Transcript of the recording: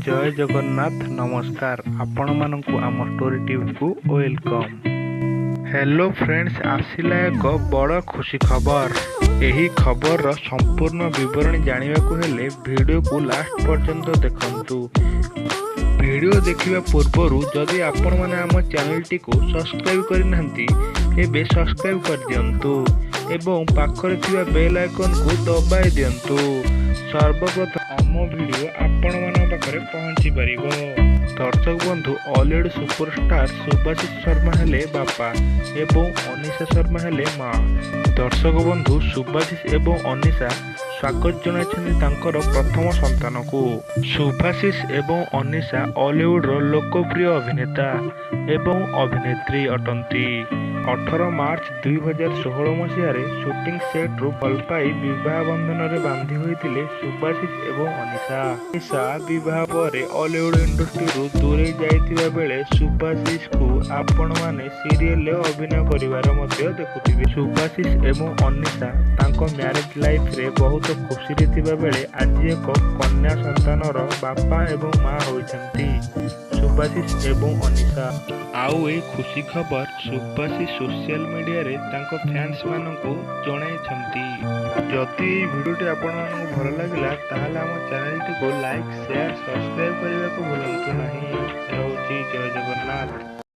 जय जगन्नाथ नमस्कार आपण मानकु आम स्टोरी टीवी को वेलकम। हेलो फ्रेंड्स, आसिला एक बड़ खुशी खबर। यही खबर संपूर्ण विवरण जानवाक हेले वीडियो को लास्ट पर्यंत देखंतु। वीडियो देखिबा पूर्व जदि आपण माने आम चैनल टी को सब्सक्राइब करनांती एबे सब्सक्राइब कर दियंतु एवं पाखरे थिबा बेल आइकन को दबाई दियंतु। सर्वप्रथम आम वीडियो आपण मान पाखरे पहुंची परिबो। दर्शक बंधु ऑलरेडी सुपरस्टार सुभाषिष शर्मा हेले बापा एवं अनिशा शर्मा हेले माँ। दर्शक बंधु सुभाषिष एवं अनिशा स्वागत जनाइछन्ति तांकर प्रथम संतान को। सुभाषिष एवं अनिशा हॉलीवुड लोकप्रिय अभिनेता एवं अभिनेत्री अटंती। 18 मार्च 2016 मसीह शूटिंग सेट रु भल पाई विवाह बंधन रे बांधी होइतिले सुभाषिष एवं अनिशा। अनिशा विवाह पर हॉलीवुड इंडस्ट्री रु दूरे जाइतिबा बेले सुभाषिष को आपण माने सीरियल रे अभिनय करिवार मध्ये देखुथिबे। सुभाषिष एवं अनिशा तांको मैरिज लाइफ रे बहुत खुशी रे थिबा बेले आज एक कन्या संतानर बापा एवं माँ होइछन्ति सुभाषिष एवं अनिशा। आउ ए खुशी खबर सुभाषिष सोशल मीडिया रे तांको फैंस मानकु जणाइछन्ति। जदि ए वीडियोटी आपण मानकु भल लागिला ताहाले हम चैनल टी को लाइक शेयर सब्सक्राइब करबा को भूलंतु नाही। रहउची जय जगन्नाथ।